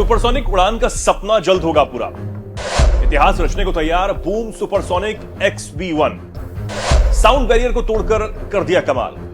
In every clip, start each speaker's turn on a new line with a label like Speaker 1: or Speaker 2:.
Speaker 1: Supersonic उड़ान का सपना जल्द होगा पूरा। इतिहास रचने को तैयार boom supersonic XB-1 sound barrier को तोड़कर कर दिया कमाल।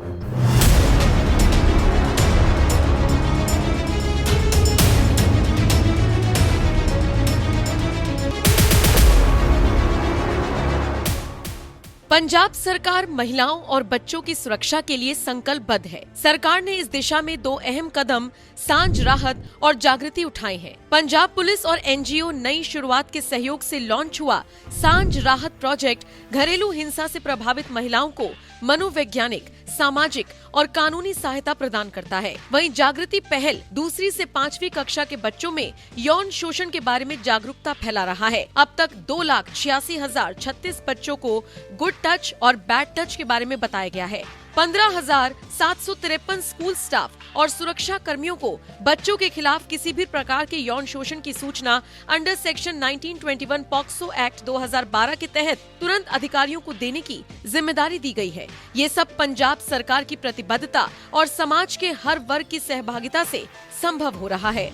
Speaker 2: पंजाब सरकार महिलाओं और बच्चों की सुरक्षा के लिए संकल्पबद्ध है। सरकार ने इस दिशा में 2 अहम कदम सांझ राहत और जागृति उठाए हैं। पंजाब पुलिस और NGO नई शुरुआत के सहयोग से लॉन्च हुआ सांझ राहत प्रोजेक्ट घरेलू हिंसा से प्रभावित महिलाओं को मनोवैज्ञानिक, सामाजिक और कानूनी सहायता प्रदान करता है। वहीं जागृति पहल 2री से 5वीं कक्षा के बच्चों में यौन शोषण के बारे में जागरूकता फैला रहा है। अब तक 2,86,036 बच्चों को गुड टच और बैड टच के बारे में बताया गया है। 15,753 स्कूल स्टाफ और सुरक्षा कर्मियों को बच्चों के खिलाफ किसी भी प्रकार के यौन शोषण की सूचना अंडर सेक्शन 1921 पॉक्सो एक्ट 2012 के तहत तुरंत अधिकारियों को देने की जिम्मेदारी दी गई है। ये सब पंजाब सरकार की प्रतिबद्धता और समाज के हर वर्ग की सहभागिता से संभव हो रहा है।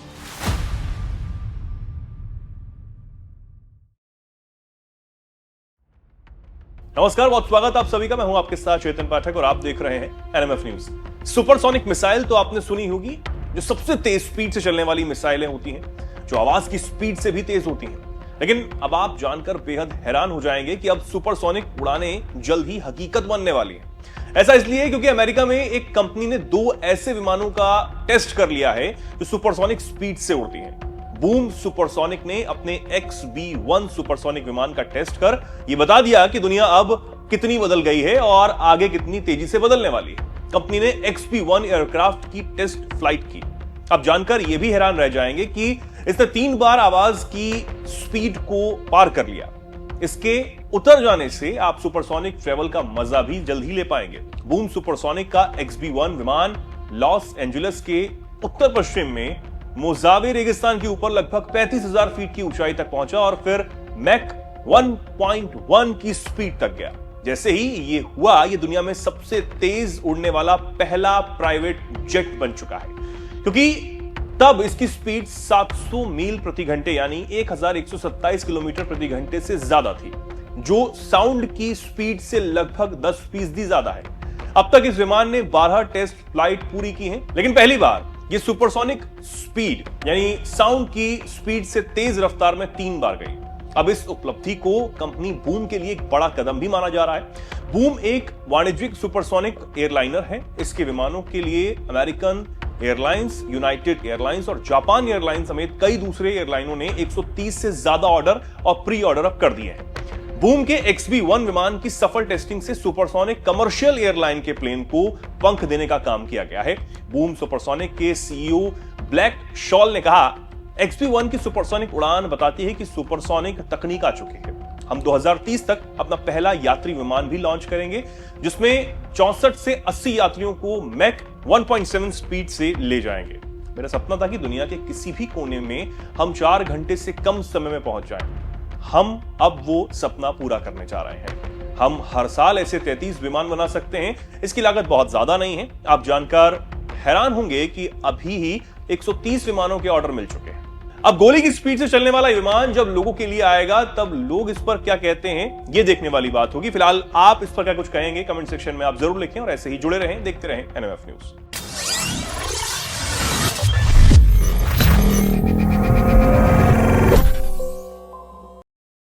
Speaker 1: नमस्कार, बहुत स्वागत आप सभी का। मैं हूं आपके साथ चेतन पाठक और आप देख रहे हैं NMF न्यूज। सुपरसोनिक मिसाइल तो आपने सुनी होगी, जो सबसे तेज स्पीड से चलने वाली मिसाइलें होती हैं, जो आवाज की स्पीड से भी तेज होती हैं। लेकिन अब आप जानकर बेहद हैरान हो जाएंगे कि अब सुपरसोनिक उड़ानें जल्द ही हकीकत बनने वाली हैं। ऐसा इसलिए क्योंकि अमेरिका में एक कंपनी ने 2 ऐसे विमानों का टेस्ट कर लिया है जो सुपरसोनिक स्पीड से उड़ती हैं। बूम सुपरसोनिक ने अपने XB-1 सुपरसोनिक विमान का टेस्ट कर यह बता दिया कि दुनिया अब कितनी बदल गई है और आगे कितनी तेजी से बदलने वाली है। कंपनी ने XB-1 एयरक्राफ्ट की टेस्ट फ्लाइट की। अब जानकर यह भी हैरान रह जाएंगे कि इसने 3 बार आवाज की स्पीड को पार कर लिया। इसके उतर जाने से आप सुपरसोनिक ट्रेवल का मजा भी जल्द ही ले पाएंगे। बूम सुपरसोनिक का XB-1 विमान लॉस एंजेलिस के उत्तर पश्चिम में मोजावे रेगिस्तान के ऊपर लगभग 35,000 फीट की ऊंचाई तक पहुंचा और फिर मैक 1.1 की स्पीड तक गया। जैसे ही ये हुआ, ये दुनिया में सबसे तेज उड़ने वाला पहला प्राइवेट जेट बन चुका है, क्योंकि तब इसकी स्पीड 700 मील प्रति घंटे यानी 1127 किलोमीटर प्रति घंटे से ज्यादा थी, जो साउंड की स्पीड से लगभग 10% ज्यादा है। अब तक इस विमान ने 12 टेस्ट फ्लाइट पूरी की है, लेकिन पहली बार ये सुपरसोनिक स्पीड यानी साउंड की स्पीड से तेज रफ्तार में 3 बार गई। अब इस उपलब्धि को कंपनी बूम के लिए एक बड़ा कदम भी माना जा रहा है। बूम एक वाणिज्यिक सुपरसोनिक एयरलाइनर है। इसके विमानों के लिए अमेरिकन एयरलाइंस, यूनाइटेड एयरलाइंस और जापान एयरलाइंस समेत कई दूसरे एयरलाइनों ने 130 से ज्यादा ऑर्डर और प्री ऑर्डर अब कर दिए हैं। बूम के XB-1 विमान की सफल टेस्टिंग से सुपरसोनिक कमर्शियल एयरलाइन के प्लेन को पंख देने का काम किया गया है। बूम सुपरसोनिक के CEO ब्लैक शॉल ने कहा, XB-1 की सुपरसोनिक उड़ान बताती है कि सुपरसोनिक तकनीक आ चुकी है। हम 2030 तक अपना पहला यात्री विमान भी लॉन्च करेंगे, जिसमें 64 से 80 यात्रियों को मैक 1.7 स्पीड से ले जाएंगे। मेरा सपना था कि दुनिया के किसी भी कोने में हम 4 घंटे से कम समय में पहुंच जाएं। हम अब वो सपना पूरा करने जा रहे हैं। हम हर साल ऐसे 33 विमान बना सकते हैं। इसकी लागत बहुत ज्यादा नहीं है। आप जानकर हैरान होंगे कि अभी ही 130 विमानों के ऑर्डर मिल चुके हैं। अब गोली की स्पीड से चलने वाला विमान जब लोगों के लिए आएगा, तब लोग इस पर क्या कहते हैं, ये देखने वाली बात होगी। फिलहाल आप इस पर क्या कुछ कहेंगे, कमेंट सेक्शन में आप जरूर लिखें और ऐसे ही जुड़े रहें, देखते रहें NMF न्यूज।